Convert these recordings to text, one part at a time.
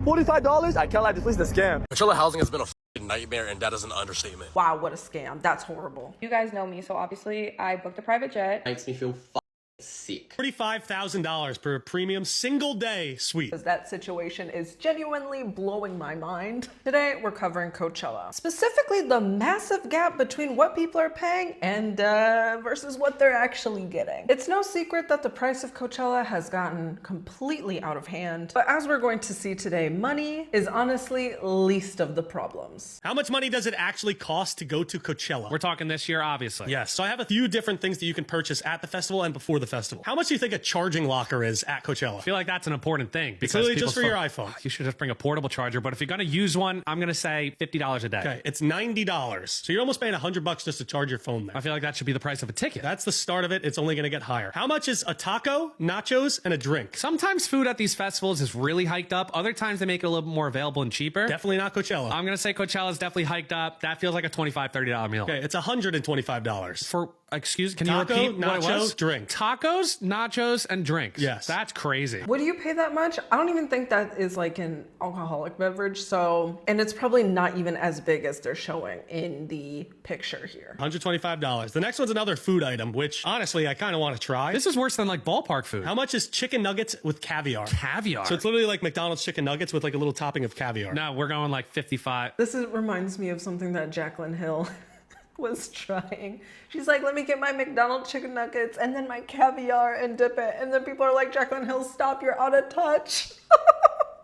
$45? I can't lie, this place is a scam. Coachella housing has been a f***ing nightmare, and that is an understatement. Wow, what a scam. That's horrible. You guys know me, so obviously I booked a private jet. Makes me feel sick. $45,000 for a premium single day suite. That situation is genuinely blowing my mind. Today, we're covering Coachella. Specifically, the massive gap between what people are paying and versus what they're actually getting. It's no secret that the price of Coachella has gotten completely out of hand. But as we're going to see today, money is honestly least of the problems. How much money does it actually cost to go to Coachella? We're talking this year, obviously. Yes, so I have a few different things that you can purchase at the festival and before the festival. How much do you think a charging locker is at Coachella? I feel like that's an important thing. It's literally just for your iPhone. You should just bring a portable charger, but if you're gonna use one, I'm gonna say $50 a day. Okay, it's $90. So you're almost paying $100 just to charge your phone there. I feel like that should be the price of a ticket. That's the start of it. It's only gonna get higher. How much is a taco, nachos, and a drink? Sometimes food at these festivals is really hiked up. Other times they make it a little bit more available and cheaper. Definitely not Coachella. I'm gonna say Coachella is definitely hiked up. That feels like a $25, $30 meal. Okay, it's $125. For, excuse, can Taco, you repeat what it nacho, was? drink. Tacos, nachos, and drinks. Yes. That's crazy. Would you pay that much? I don't even think that is like an alcoholic beverage, so, and it's probably not even as big as they're showing in the picture here. $125. The next one's another food item, which honestly, I kind of want to try. This is worse than like ballpark food. How much is chicken nuggets with caviar? Caviar? So it's literally like McDonald's chicken nuggets with like a little topping of caviar. No, we're going like 55. Reminds me of something that Jaclyn Hill was trying. She's like, let me get my McDonald's chicken nuggets and then my caviar and dip it. And then people are like, Jaclyn Hill, stop, you're out of touch.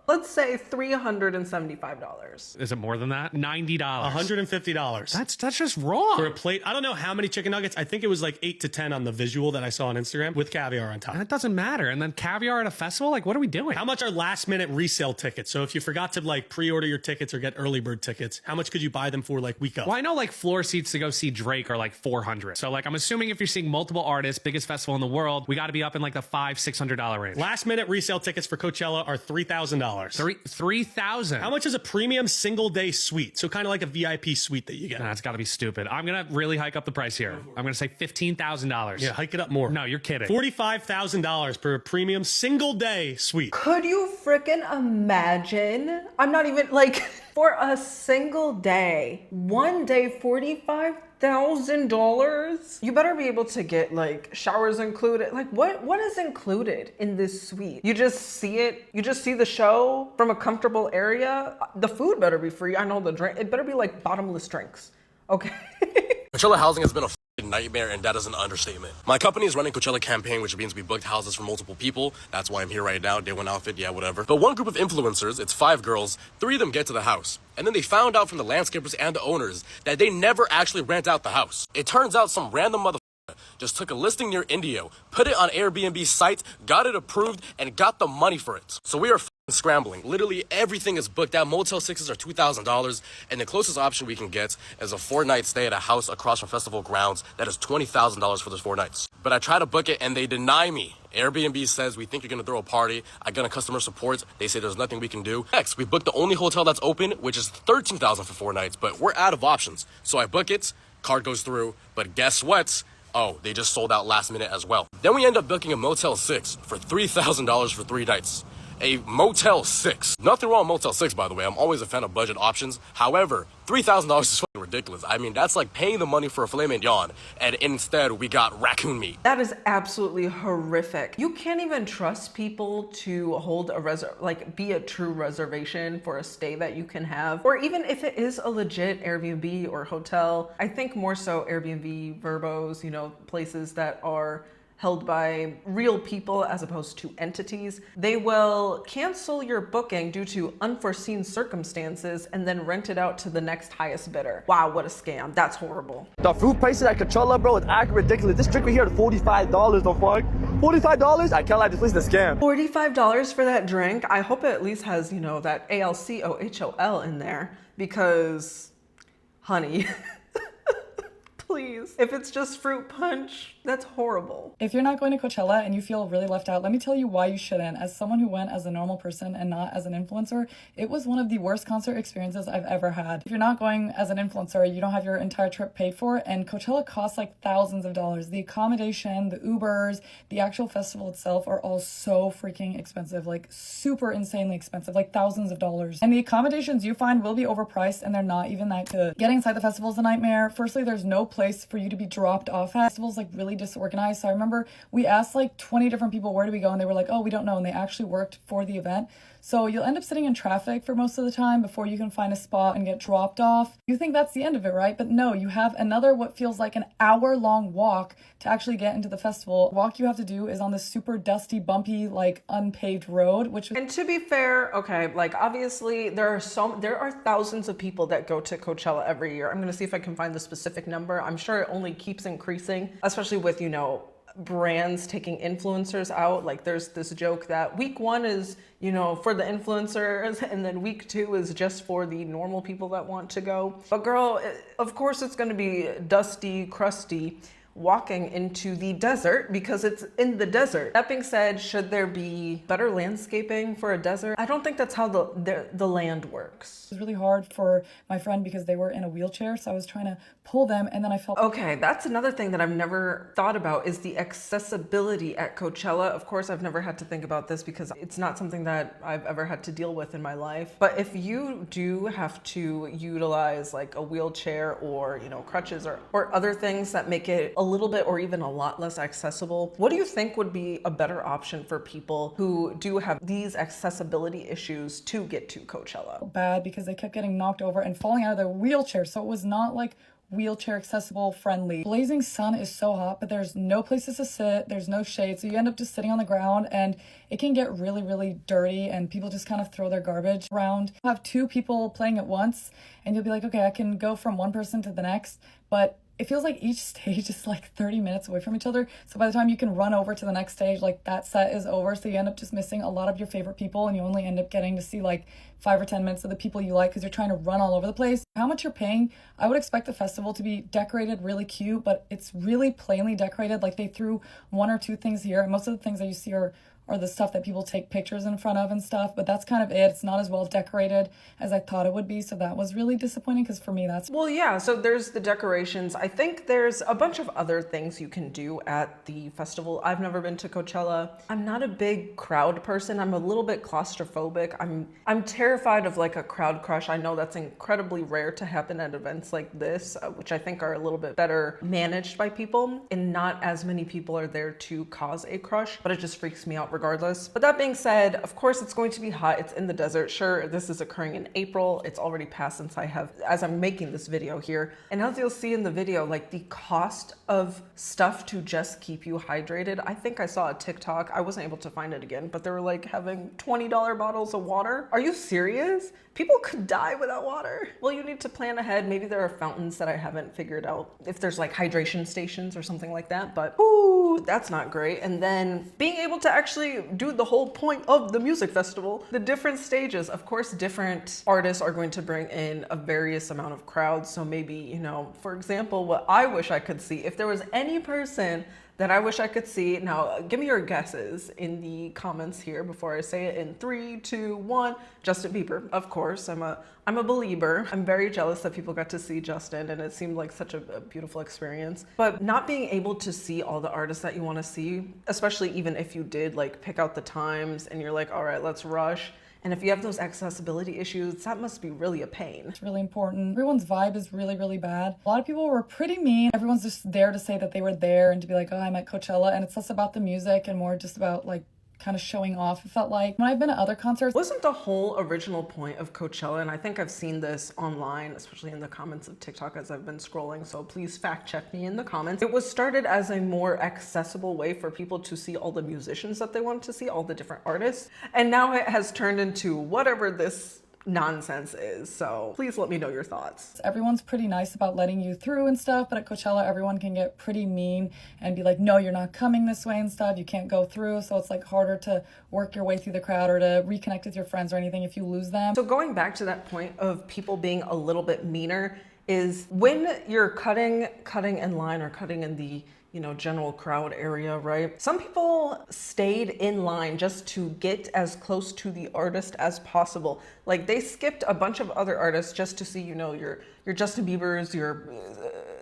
Let's say $375. Is it more than that? $90. $150. That's just wrong. For a plate. I don't know how many chicken nuggets. I think it was like 8 to 10 on the visual that I saw on Instagram with caviar on top. That doesn't matter. And then caviar at a festival? Like, what are we doing? How much are last minute resale tickets? So if you forgot to like pre-order your tickets or get early bird tickets, how much could you buy them for like week of? Well, I know like floor seats to go see Drake are like 400. So like, I'm assuming if you're seeing multiple artists, biggest festival in the world, we got to be up in like the $500-$600 range. Last minute resale tickets for Coachella are $3,000. 3,000. How much is a premium single day suite? So kind of like a VIP suite that you get. Nah, it's got to be stupid. I'm going to really hike up the price here. I'm going to say $15,000. Yeah, hike it up more. No, you're kidding. $45,000 per premium single day suite. Could you freaking imagine? I'm not even like, for a single day, one day, $45,000. You better be able to get like showers included. Like what is included in this suite? You just see it, you just see the show from a comfortable area. The food better be free. I know the drink, it better be like bottomless drinks. Okay. Coachella housing has been a f***ing nightmare, and that is an understatement. My company is running Coachella campaign, which means we booked houses for multiple people. That's why I'm here right now. Day one outfit, yeah, whatever. But one group of influencers, it's 5 girls, 3 of them get to the house. And then they found out from the landscapers and the owners that they never actually rent out the house. It turns out some random motherfucker just took a listing near Indio, put it on Airbnb's site, got it approved, and got the money for it. So we are scrambling. Literally everything is booked out. Motel 6s are $2,000, and the closest option we can get is a 4-night stay at a house across from festival grounds that is $20,000 for those 4 nights. But I try to book it and they deny me. Airbnb says, we think you're gonna throw a party. I got a customer support. They say there's nothing we can do. Next, we booked the only hotel that's open, which is $13,000 for 4 nights, but we're out of options. So I book it, card goes through, but guess what? Oh, they just sold out last minute as well. Then we end up booking a Motel 6 for $3,000 for 3 nights. A Motel 6. Nothing wrong with Motel 6, by the way. I'm always a fan of budget options. However, $3,000 is fucking ridiculous. I mean, that's like paying the money for a filet mignon, and instead we got raccoon meat. That is absolutely horrific. You can't even trust people to hold a be a true reservation for a stay that you can have, or even if it is a legit Airbnb or hotel. I think more so Airbnb, Verbos, you know, places that are held by real people as opposed to entities. They will cancel your booking due to unforeseen circumstances and then rent it out to the next highest bidder. Wow, what a scam. That's horrible. The food prices at Coachella, bro, it's acting ridiculous. This drink right here is $45, the fuck? $45? I can't lie, this place is a scam. $45 for that drink? I hope it at least has, you know, that ALCOHOL in there because, honey, Please. If it's just fruit punch, that's horrible. If you're not going to Coachella and you feel really left out, let me tell you why you shouldn't. As someone who went as a normal person and not as an influencer, it was one of the worst concert experiences I've ever had. If you're not going as an influencer, you don't have your entire trip paid for, and Coachella costs like thousands of dollars. The accommodation, the Ubers, the actual festival itself are all so freaking expensive, like super insanely expensive, like thousands of dollars. And the accommodations you find will be overpriced and they're not even that good. Getting inside the festival is a nightmare. Firstly, there's no place for you to be dropped off at. Festival's like really disorganized. So I remember we asked like 20 different people where do we go, and they were like, oh, we don't know, and they actually worked for the event. So you'll end up sitting in traffic for most of the time before you can find a spot and get dropped off. You think that's the end of it, right? But no, you have another what feels like an hour-long walk to actually get into the festival. The walk you have to do is on this super dusty, bumpy, like unpaved road, which was... And to be fair, okay, like obviously there are thousands of people that go to Coachella every year. I'm gonna see if I can find the specific number. I'm sure it only keeps increasing, especially with, you know, brands taking influencers out. Like there's this joke that week 1 is, you know, for the influencers, and then week 2 is just for the normal people that want to go. But girl, of course it's going to be dusty, crusty, walking into the desert because it's in the desert. That being said, should there be better landscaping for a desert? I don't think that's how the land works. It was really hard for my friend because they were in a wheelchair, so I was trying to pull them, and then I felt... Okay, that's another thing that I've never thought about is the accessibility at Coachella. Of course, I've never had to think about this because it's not something that I've ever had to deal with in my life. But if you do have to utilize like a wheelchair or, you know, crutches or other things that make it a little bit or even a lot less accessible, what do you think would be a better option for people who do have these accessibility issues to get to Coachella? Bad because they kept getting knocked over and falling out of their wheelchair, so it was not like wheelchair accessible friendly. Blazing sun is so hot, but there's no places to sit, there's no shade, so you end up just sitting on the ground, and it can get really, really dirty, and people just kind of throw their garbage around. You'll have 2 people playing at once, and you'll be like, okay, I can go from one person to the next, but it feels like each stage is like 30 minutes away from each other. So by the time you can run over to the next stage, like that set is over. So you end up just missing a lot of your favorite people, and you only end up getting to see like 5 or 10 minutes of the people you like because you're trying to run all over the place. How much you're paying, I would expect the festival to be decorated really cute, but it's really plainly decorated. Like they threw 1 or 2 things here, and most of the things that you see are the stuff that people take pictures in front of and stuff, but that's kind of it. It's not as well decorated as I thought it would be, so that was really disappointing because for me that's... Well, yeah, so there's the decorations. I think there's a bunch of other things you can do at the festival. I've never been to Coachella. I'm not a big crowd person. I'm a little bit claustrophobic. I'm terrified of like a crowd crush. I know that's incredibly rare to happen at events like this, which I think are a little bit better managed by people, and not as many people are there to cause a crush, but it just freaks me out regardless. But that being said, of course it's going to be hot. It's in the desert. Sure, this is occurring in April. It's already passed as I'm making this video here. And as you'll see in the video, like the cost of stuff to just keep you hydrated. I think I saw a TikTok. I wasn't able to find it again, but they were like having $20 bottles of water. Are you serious? People could die without water. Well, you need to plan ahead. Maybe there are fountains that I haven't figured out if there's like hydration stations or something like that, but ooh, that's not great. And then being able to actually do the whole point of the music festival, the different stages. Of course, different artists are going to bring in a various amount of crowds. So maybe, you know, for example, what I wish I could see, if there was any person that I wish I could see. Now, give me your guesses in the comments here before I say it in 3, 2, 1. Justin Bieber, of course. I'm a believer. I'm very jealous that people got to see Justin, and it seemed like such a beautiful experience. But not being able to see all the artists that you want to see, especially even if you did like pick out the times and you're like, all right, let's rush. And if you have those accessibility issues, that must be really a pain. It's really important. Everyone's vibe is really, really bad. A lot of people were pretty mean. Everyone's just there to say that they were there and to be like, oh, I'm at Coachella. And it's less about the music and more just about like kind of showing off, it felt like. When I've been at other concerts, wasn't the whole original point of Coachella, and I think I've seen this online, especially in the comments of TikTok as I've been scrolling, so please fact check me in the comments. It was started as a more accessible way for people to see all the musicians that they wanted to see, all the different artists, and now it has turned into whatever this nonsense is. So please let me know your thoughts. Everyone's pretty nice about letting you through and stuff, but at Coachella everyone can get pretty mean and be like, no, you're not coming this way and stuff, you can't go through. So it's like harder to work your way through the crowd or to reconnect with your friends or anything if you lose them. So going back to that point of people being a little bit meaner, is when you're cutting in line or cutting in the general crowd area, right? Some people stayed in line just to get as close to the artist as possible. Like they skipped a bunch of other artists just to see, your Justin Biebers, your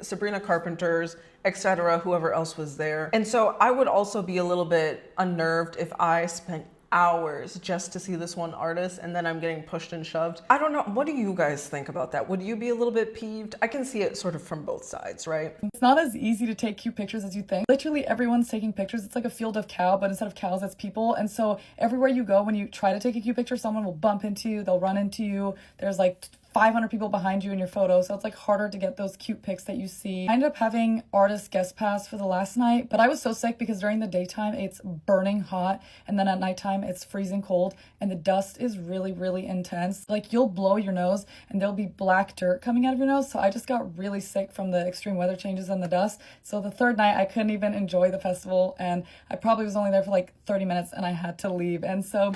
Sabrina Carpenters, etc., whoever else was there. And so I would also be a little bit unnerved if I spent hours just to see this one artist and then I'm getting pushed and shoved. I don't know. What do you guys think about that? Would you be a little bit peeved? I can see it sort of from both sides, right? It's not as easy to take cute pictures as you think. Literally everyone's taking pictures. It's like a field of cow, but instead of cows, it's people. And so everywhere you go, when you try to take a cute picture, someone will bump into you, they'll run into you. There's like 500 people behind you in your photo, so it's like harder to get those cute pics that you see. I ended up having artist guest pass for the last night, but I was so sick because during the daytime it's burning hot, and then at nighttime it's freezing cold, and the dust is really, really intense. Like you'll blow your nose and there'll be black dirt coming out of your nose, so I just got really sick from the extreme weather changes and the dust. So the third night I couldn't even enjoy the festival, and I probably was only there for like 30 minutes and I had to leave. And so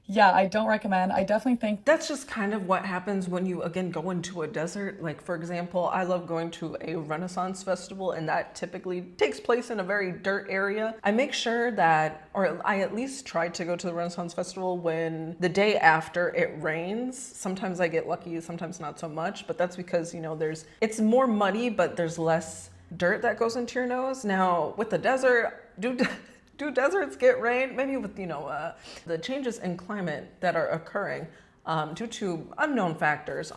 yeah, I don't recommend. I definitely think that's just kind of what happens when you, again, go into a desert. Like, for example, I love going to a Renaissance festival, and that typically takes place in a very dirt area. I make sure that, or I at least try to go to the Renaissance festival when the day after it rains. Sometimes I get lucky, sometimes not so much, but that's because, it's more muddy, but there's less dirt that goes into your nose. Now, with the desert, do deserts get rain? Maybe with, the changes in climate that are occurring due to unknown factors.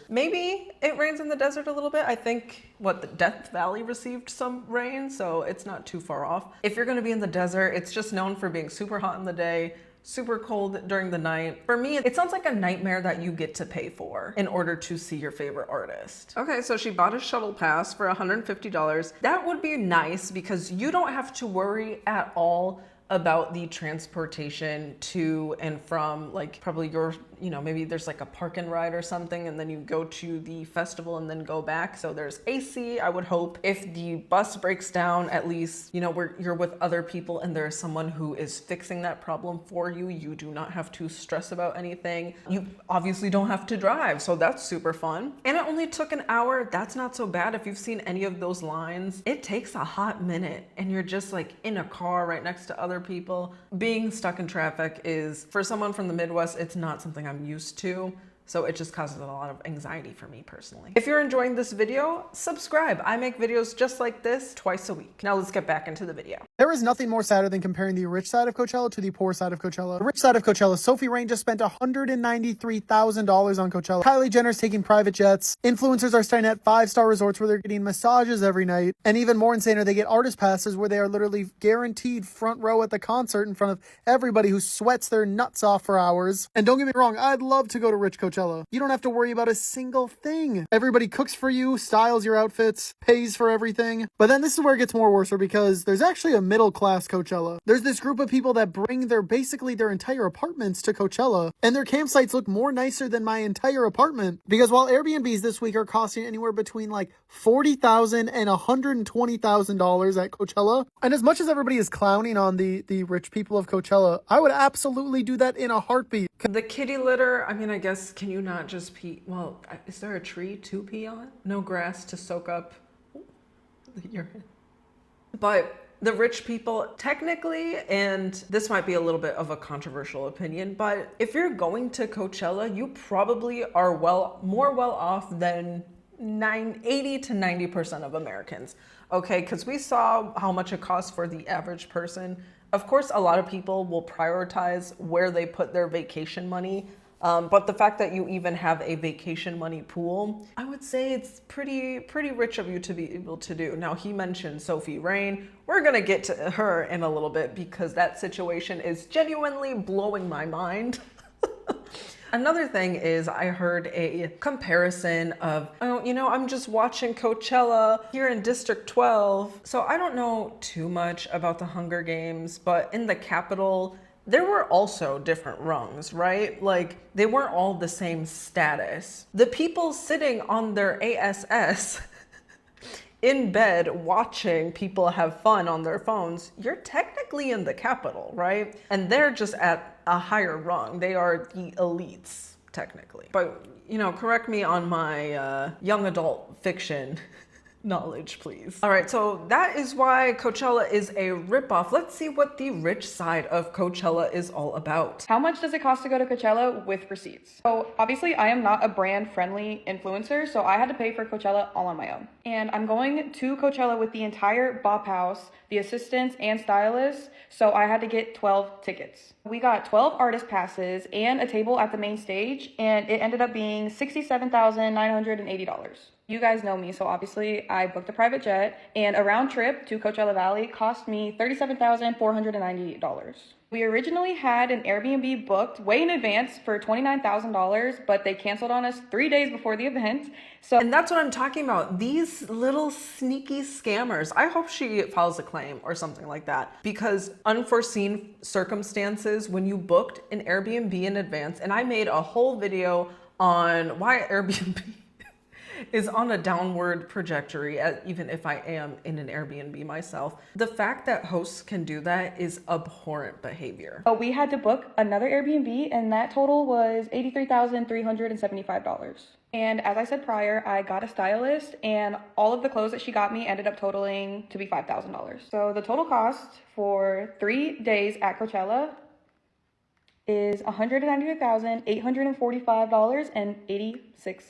Maybe it rains in the desert a little bit. I think, the Death Valley received some rain, so it's not too far off. If you're going to be in the desert, it's just known for being super hot in the day, super cold during the night. For me, it sounds like a nightmare that you get to pay for in order to see your favorite artist. Okay, so she bought a shuttle pass for $150. That would be nice because you don't have to worry at all about the transportation to and from, like, probably your, maybe there's like a park and ride or something, and then you go to the festival and then go back. So there's AC, I would hope. If the bus breaks down, at least, you're with other people and there's someone who is fixing that problem for you. You do not have to stress about anything. You obviously don't have to drive, so that's super fun. And it only took an hour. That's not so bad. If you've seen any of those lines, it takes a hot minute and you're just like in a car right next to other people. Being stuck in traffic is, for someone from the Midwest, it's not something I'm used to. So it just causes a lot of anxiety for me personally. If you're enjoying this video, subscribe. I make videos just like this twice a week. Now let's get back into the video. There is nothing more sadder than comparing the rich side of Coachella to the poor side of Coachella. The rich side of Coachella, Sophie just spent $193,000 on Coachella. Kylie Jenner's taking private jets. Influencers are staying at 5-star resorts where they're getting massages every night. And even more insane are they get artist passes where they are literally guaranteed front row at the concert in front of everybody who sweats their nuts off for hours. And don't get me wrong, I'd love to go to rich Coachella. You don't have to worry about a single thing. Everybody cooks for you, styles your outfits, pays for everything. But then this is where it gets more worse, because there's actually a middle class Coachella. There's this group of people that bring their entire apartments to Coachella, and their campsites look more nicer than my entire apartment. Because while Airbnbs this week are costing anywhere between like $40,000 and $120,000 at Coachella, and as much as everybody is clowning on the rich people of Coachella, I would absolutely do that in a heartbeat. The kitty litter, I mean, I guess, can you not just pee? Well, is there a tree to pee on? No grass to soak up the urine. But the rich people, technically, and this might be a little bit of a controversial opinion, but if you're going to Coachella, you probably are more well off than 80 to 90% of Americans. Okay, because we saw how much it costs for the average person. Of course, a lot of people will prioritize where they put their vacation money. But the fact that you even have a vacation money pool, I would say it's pretty rich of you to be able to do. Now, he mentioned Sophie Rain. We're going to get to her in a little bit because that situation is genuinely blowing my mind. Another thing is I heard a comparison of, I'm just watching Coachella here in District 12. So I don't know too much about the Hunger Games, but in the Capitol, there were also different rungs, right? Like, they weren't all the same status. The people sitting on their ASS in bed watching people have fun on their phones, you're technically in the Capitol, right? And they're just at a higher rung. They are the elites. technically. But, you know, correct me on my young adult fiction knowledge, please. All right, so that is why Coachella is a ripoff. Let's see what the rich side of Coachella is all about. How much does it cost to go to Coachella with receipts? So obviously I am not a brand friendly influencer, so I had to pay for Coachella all on my own. And I'm going to Coachella with the entire Bop House, the assistants and stylists, so I had to get 12 tickets. We got 12 artist passes and a table at the main stage, and it ended up being $67,980. You guys know me, so obviously I booked a private jet, and a round trip to Coachella Valley cost me $37,490. We originally had an Airbnb booked way in advance for $29,000, but they canceled on us 3 days before the event. And that's what I'm talking about. These little sneaky scammers. I hope she files a claim or something like that, because unforeseen circumstances when you booked an Airbnb in advance, and I made a whole video on why Airbnb is on a downward trajectory, even if I am in an Airbnb myself. The fact that hosts can do that is abhorrent behavior. But we had to book another Airbnb, and that total was $83,375. And as I said prior, I got a stylist, and all of the clothes that she got me ended up totaling to be $5,000. So the total cost for 3 days at Coachella is $192,845.86.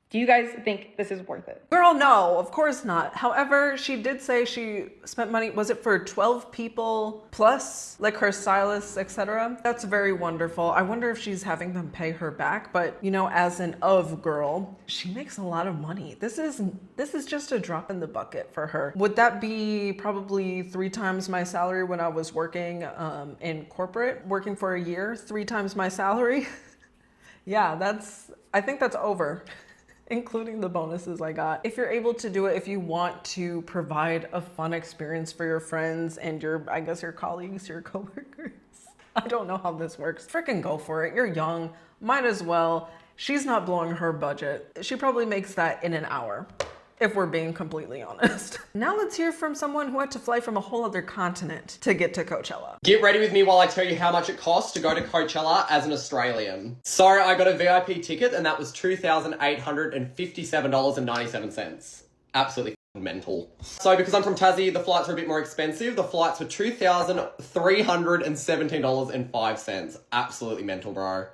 Do you guys think this is worth it? Girl, no, of course not. However, she did say she spent money, was it for 12 people plus like her stylists, etc.? That's very wonderful. I wonder if she's having them pay her back, but you know, as an of girl, she makes a lot of money. This is just a drop in the bucket for her. Would that be probably 3 times my salary when I was working in corporate, working for a year, 3 times my salary? Yeah, I think that's over. Including the bonuses I got. If you're able to do it, if you want to provide a fun experience for your friends and your colleagues, your coworkers. I don't know how this works. Freaking go for it. You're young, might as well. She's not blowing her budget. She probably makes that in an hour, if we're being completely honest. Now let's hear from someone who had to fly from a whole other continent to get to Coachella. Get ready with me while I tell you how much it costs to go to Coachella as an Australian. So I got a VIP ticket, and that was $2,857.97. Absolutely mental. So because I'm from Tassie, the flights were a bit more expensive. The flights were $2,317.05. Absolutely mental, bro.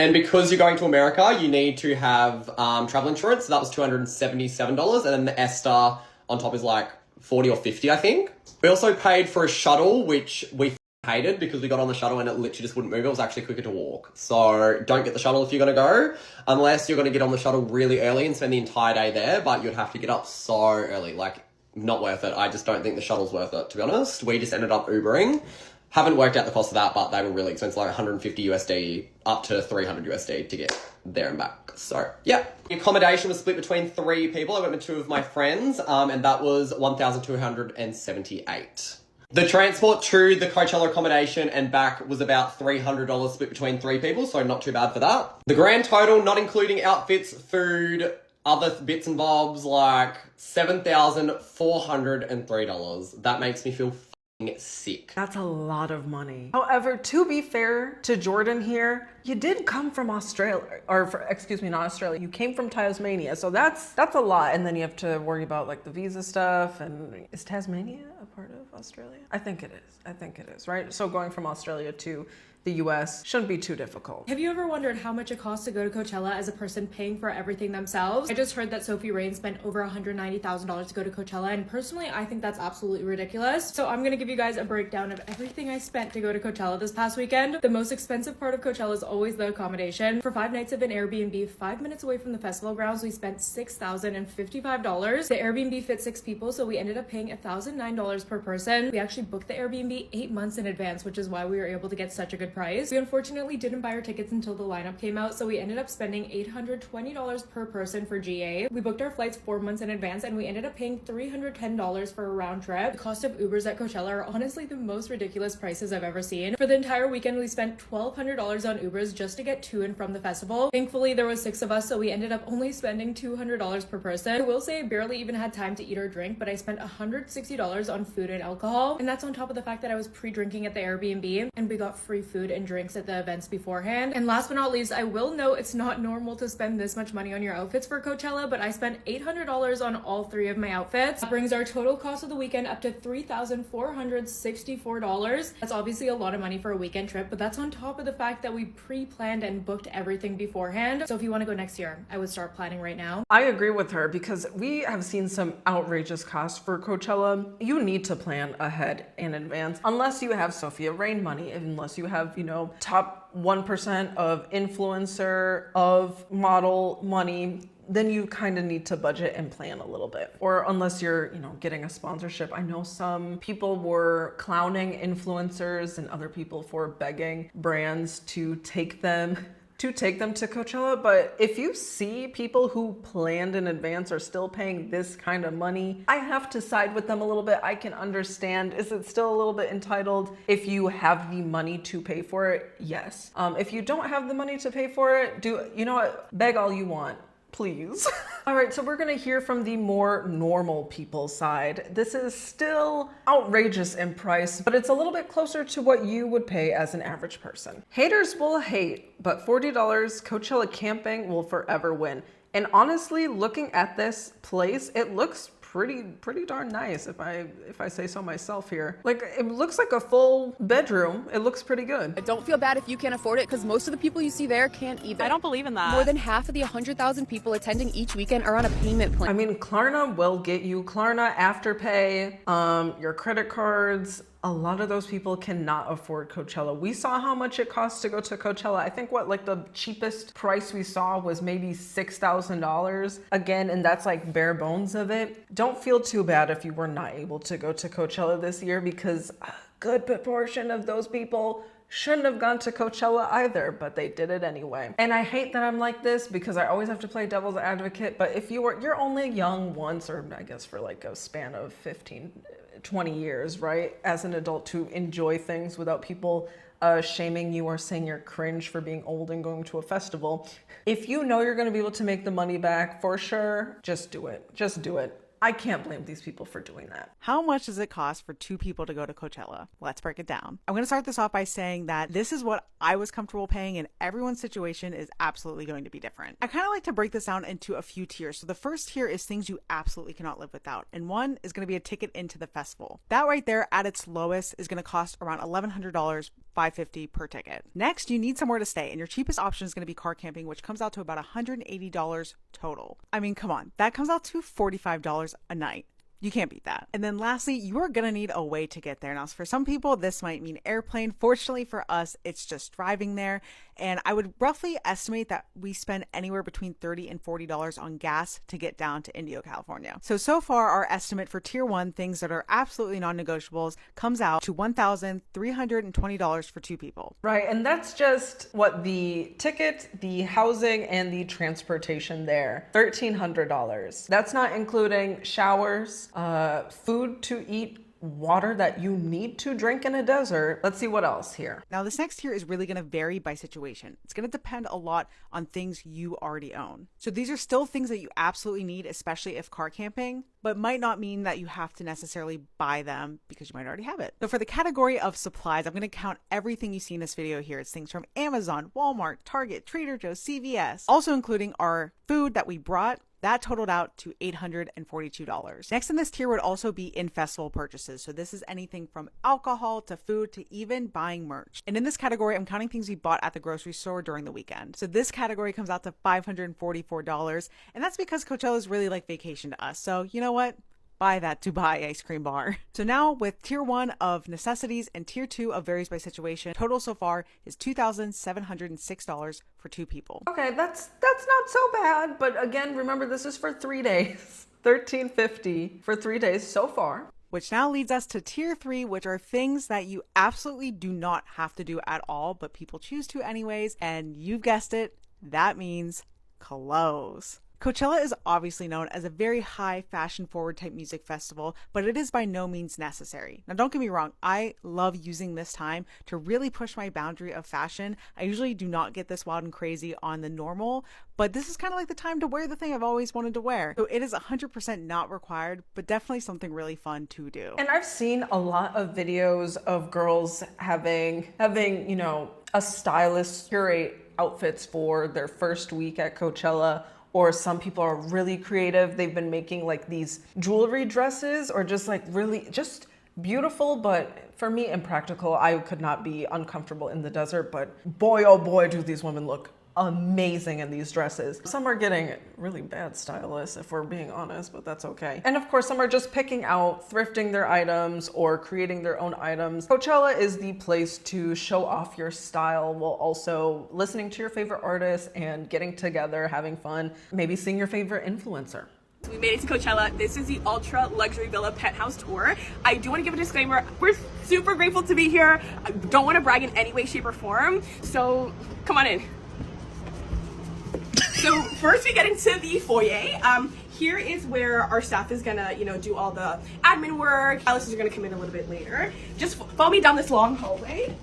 And because you're going to America, you need to have travel insurance. So that was $277. And then the ESTA on top is like 40 or 50, I think. We also paid for a shuttle, which we hated because we got on the shuttle and it literally just wouldn't move. It was actually quicker to walk. So don't get the shuttle if you're going to go, unless you're going to get on the shuttle really early and spend the entire day there. But you'd have to get up so early. Like, not worth it. I just don't think the shuttle's worth it, to be honest. We just ended up Ubering. Haven't worked out the cost of that, but they were really expensive, like 150 USD up to 300 USD to get there and back. So, yeah. The accommodation was split between 3 people. I went with 2 of my friends, and that was $1,278. The transport to the Coachella accommodation and back was about $300 split between 3 people, so not too bad for that. The grand total, not including outfits, food, other bits and bobs, like $7,403. That makes me feel sick. That's a lot of money. However, to be fair to Jordan here, you did come from Australia, not Australia. You came from Tasmania, so that's a lot. And then you have to worry about like the visa stuff. And is Tasmania a part of Australia? I think it is. I think it is, right? So going from Australia to the US shouldn't be too difficult. Have you ever wondered how much it costs to go to Coachella as a person paying for everything themselves? I just heard that Sophie Rain spent over $190,000 to go to Coachella, and personally I think that's absolutely ridiculous. So I'm gonna give you guys a breakdown of everything I spent to go to Coachella this past weekend. The most expensive part of Coachella is always the accommodation. For 5 nights of an Airbnb 5 minutes away from the festival grounds, we spent $6,055. The Airbnb fit 6 people, so we ended up paying $1,009 per person. We actually booked the Airbnb 8 months in advance, which is why we were able to get such a good price. We unfortunately didn't buy our tickets until the lineup came out, so we ended up spending $820 per person for GA. We booked our flights 4 months in advance, and we ended up paying $310 for a round trip. The cost of Ubers at Coachella are honestly the most ridiculous prices I've ever seen. For the entire weekend, we spent $1,200 on Ubers just to get to and from the festival. Thankfully, there was 6 of us, so we ended up only spending $200 per person. I will say I barely even had time to eat or drink, but I spent $160 on food and alcohol, and that's on top of the fact that I was pre-drinking at the Airbnb, and we got free food food and drinks at the events beforehand. And last but not least, I will note it's not normal to spend this much money on your outfits for Coachella, but I spent $800 on all 3 of my outfits. That brings our total cost of the weekend up to $3,464. That's obviously a lot of money for a weekend trip, but that's on top of the fact that we pre-planned and booked everything beforehand. So if you want to go next year, I would start planning right now. I agree with her because we have seen some outrageous costs for Coachella. You need to plan ahead in advance, unless you have Sophia Rain money, unless you have, you know, top 1% of influencer, of model money, then you kind of need to budget and plan a little bit. Or unless you're, you know, getting a sponsorship. I know some people were clowning influencers and other people for begging brands to take them to Coachella, but if you see people who planned in advance are still paying this kind of money, I have to side with them a little bit. I can understand. Is it still a little bit entitled? If you have the money to pay for it, yes. If you don't have the money to pay for it, you know what? Beg all you want. Please. All right, so we're gonna hear from the more normal people side. This is still outrageous in price, but it's a little bit closer to what you would pay as an average person. Haters will hate, but $40 Coachella camping will forever win. And honestly, looking at this place, it looks pretty darn nice if I say so myself here. Like, it looks like a full bedroom. It looks pretty good. Don't feel bad if you can't afford it, because most of the people you see there can't either. I don't believe in that. More than half of the 100,000 people attending each weekend are on a payment plan. I mean, Klarna will get you Klarna Afterpay, your credit cards. A lot of those people cannot afford Coachella. We saw how much it costs to go to Coachella. I think like the cheapest price we saw was maybe $6,000 again, and that's like bare bones of it. Don't feel too bad if you were not able to go to Coachella this year, because a good proportion of those people shouldn't have gone to Coachella either, but they did it anyway. And I hate that I'm like this because I always have to play devil's advocate, but if you're only young once, or I guess for like a span of 20 years, right, as an adult, to enjoy things without people shaming you or saying you're cringe for being old and going to a festival. If you know you're going to be able to make the money back for sure, just do it. Just do it. I can't blame these people for doing that. How much does it cost for 2 people to go to Coachella? Let's break it down. I'm going to start this off by saying that this is what I was comfortable paying, and everyone's situation is absolutely going to be different. I kind of like to break this down into a few tiers. So the first tier is things you absolutely cannot live without, and one is going to be a ticket into the festival. That right there at its lowest is going to cost around $1,100, $550 per ticket. Next, you need somewhere to stay, and your cheapest option is going to be car camping, which comes out to about $180 total. I mean, come on, that comes out to $45 a night. You can't beat that. And then lastly, you are gonna need a way to get there. Now, for some people, this might mean airplane. Fortunately for us, it's just driving there. And I would roughly estimate that we spend anywhere between $30 and $40 on gas to get down to Indio, California. So far, our estimate for tier 1, things that are absolutely non-negotiables, comes out to $1,320 for 2 people. Right, and that's just what the ticket, the housing, and the transportation there. $1,300. That's not including showers, food to eat, water that you need to drink in a desert. Let's see what else here. Now, this next tier is really going to vary by situation. It's going to depend a lot on things you already own. So these are still things that you absolutely need, especially if car camping, but might not mean that you have to necessarily buy them because you might already have it. So for the category of supplies, I'm going to count everything you see in this video here. It's things from Amazon, Walmart, Target, Trader Joe's, CVS, also including our food that we brought. That totaled out to $842. Next in this tier would also be in-festival purchases. So this is anything from alcohol to food to even buying merch. And in this category, I'm counting things we bought at the grocery store during the weekend. So this category comes out to $544. And that's because Coachella is really like vacation to us. So you know what? Buy that Dubai ice cream bar. So now with tier 1 of necessities and tier 2 of varies by situation, total so far is $2,706 for 2 people. Okay, that's not so bad, but again, remember this is for 3 days. $1,350 for 3 days so far. Which now leads us to tier 3, which are things that you absolutely do not have to do at all, but people choose to anyways. And you've guessed it, that means clothes. Coachella is obviously known as a very high fashion forward type music festival, but it is by no means necessary. Now don't get me wrong, I love using this time to really push my boundary of fashion. I usually do not get this wild and crazy on the normal, but this is kind of like the time to wear the thing I've always wanted to wear. So it is 100% not required, but definitely something really fun to do. And I've seen a lot of videos of girls having, you know, a stylist curate outfits for their first week at Coachella. Or some people are really creative. They've been making like these jewelry dresses or just like really just beautiful, but for me impractical. I could not be uncomfortable in the desert, but boy, oh boy, do these women look amazing in these dresses. Some are getting really bad stylists, if we're being honest, but that's okay. And of course, some are just picking out, thrifting their items or creating their own items. Coachella is the place to show off your style while also listening to your favorite artists and getting together, having fun, maybe seeing your favorite influencer. We made it to Coachella. This is the ultra luxury villa penthouse tour. I do want to give a disclaimer. We're super grateful to be here. I don't want to brag in any way, shape, or form. So come on in. So first we get into the foyer. Here is where our staff is gonna, do all the admin work. Alice is gonna come in a little bit later. Just follow me down this long hallway.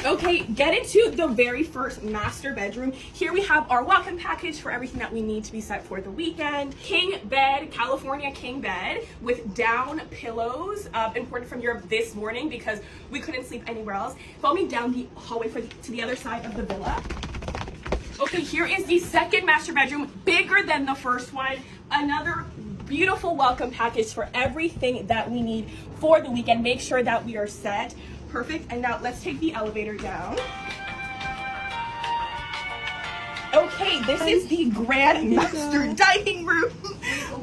Okay, get into the very first master bedroom. Here we have our welcome package for everything that we need to be set for the weekend. King bed, California king bed with down pillows, imported from Europe this morning because we couldn't sleep anywhere else. Follow me down the hallway to the other side of the villa. Okay, here is the second master bedroom, bigger than the first one. Another beautiful welcome package for everything that we need for the weekend. Make sure that we are set. Perfect. And now let's take the elevator down. Okay, this is the grand master dining room.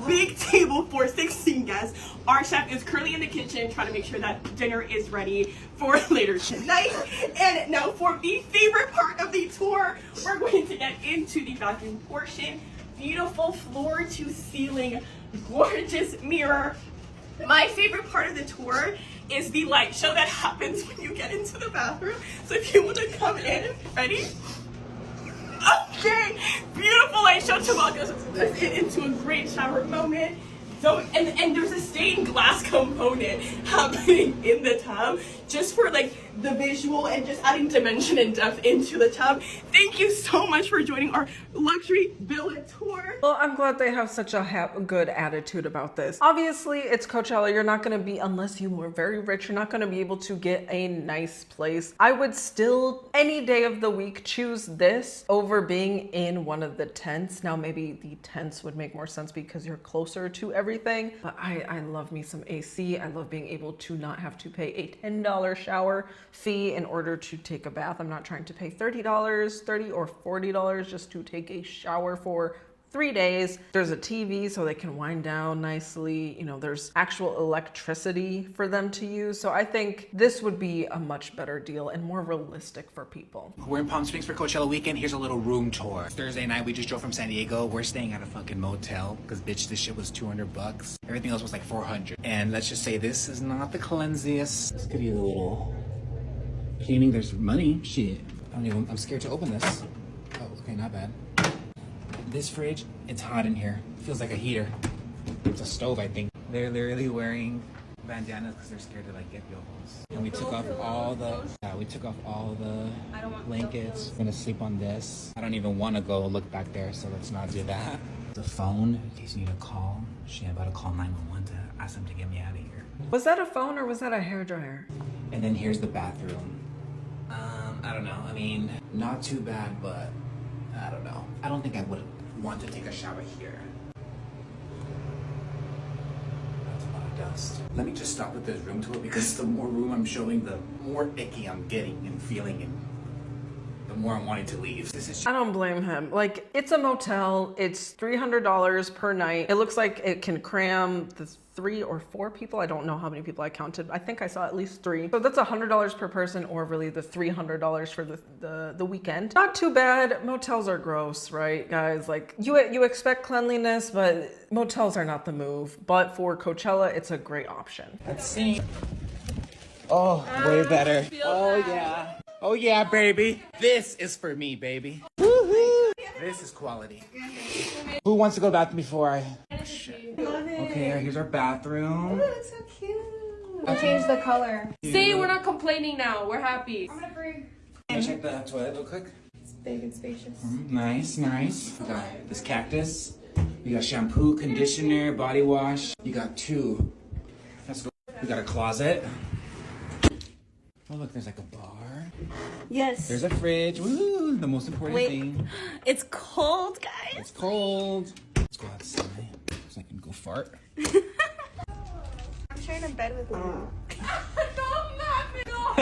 Big table for 16 guests. Our chef is currently in the kitchen trying to make sure that dinner is ready for later tonight. And now for the favorite part of the tour, we're going to get into the bathroom portion. Beautiful floor to ceiling, gorgeous mirror. My favorite part of the tour is the light show that happens when you get into the bathroom. So if you want to come in, ready? Okay, beautiful light show to welcome us into a great shower moment. So, and there's a stained glass component happening in the tub just for like the visual and just adding dimension and depth into the tub. Thank you so much for joining our luxury villa tour. Well, I'm glad they have such a good attitude about this. Obviously, it's Coachella. You're not going to be, unless you were very rich, you're not going to be able to get a nice place. I would still, any day of the week, choose this over being in one of the tents. Now, maybe the tents would make more sense because you're closer to everything, but I love me some AC. I love being able to not have to pay a $10 shower fee in order to take a bath. I'm not trying to pay $30 or $40 just to take a shower for 3 days. There's a TV so they can wind down nicely. There's actual electricity for them to use. So I think this would be a much better deal and more realistic for people. We're in Palm Springs for Coachella weekend. Here's a little room tour. Thursday night, we just drove from San Diego. We're staying at a fucking motel because bitch, this shit was $200. Everything else was like $400. And let's just say this is not the cleansiest. This could be a little cleaning. There's money. Shit. I'm scared to open this. Oh, okay, not bad. This fridge, it's hot in here. It feels like a heater. It's a stove, I think. They're literally wearing bandanas because they're scared to get pillows. And we took off all the blankets. We're gonna sleep on this. I don't even want to go look back there, so let's not do that. The phone, in case you need a call. Shit, I'm about to call 911 to ask them to get me out of here. Was that a phone or was that a hairdryer? And then here's the bathroom. I don't know. I mean, not too bad, but I don't know. I don't think I would want to take a shower here. That's a lot of dust. Let me just stop with this room tour because the more room I'm showing, the more icky I'm getting and feeling, and the more I'm wanting to leave. I don't blame him. It's a motel. It's $300 per night. It looks like it can cram the 3 or 4 people. I don't know how many people I counted. I think I saw at least 3. So that's $100 per person, or really the $300 for the weekend. Not too bad. Motels are gross, right, guys? You expect cleanliness, but motels are not the move. But for Coachella, it's a great option. Let's see. Oh, way better. Oh yeah. Oh yeah, baby. This is for me, baby. Woohoo! This is quality. Who wants to go to the bathroom before I... Love it. Okay, here's our bathroom. Oh, it's so cute. I'll change the color. See, we're not complaining now. We're happy. I'm gonna bring. Can I check the toilet real quick? It's big and spacious. Nice, nice. We got this cactus. We got shampoo, conditioner, body wash. You got two. We got a closet. Oh look, there's like a bar. Yes. There's a fridge. Woo! The most important thing. It's cold, guys. It's cold. Let's go outside so I can go fart. I'm sharing a bed with you.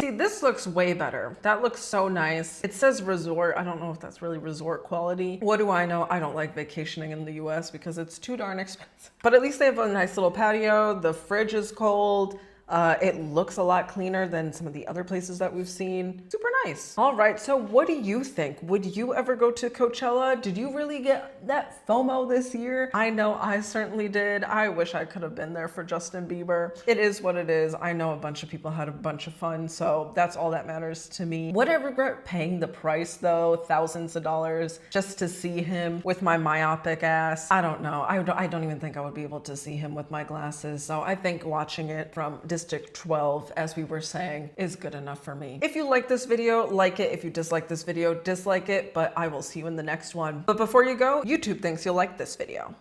See, this looks way better. That looks so nice. It says resort. I don't know if that's really resort quality. What do I know? I don't like vacationing in the US because it's too darn expensive. But at least they have a nice little patio. The fridge is cold. It looks a lot cleaner than some of the other places that we've seen. Super nice. All right, so what do you think? Would you ever go to Coachella? Did you really get that FOMO this year? I know I certainly did. I wish I could have been there for Justin Bieber. It is what it is. I know a bunch of people had a bunch of fun, so that's all that matters to me. Would I regret paying the price though, thousands of dollars, just to see him with my myopic ass? I don't know. I don't even think I would be able to see him with my glasses. So I think watching it from District 12, as we were saying, is good enough for me. If you like this video, like it. If you dislike this video, dislike it, but I will see you in the next one. But before you go, YouTube thinks you'll like this video.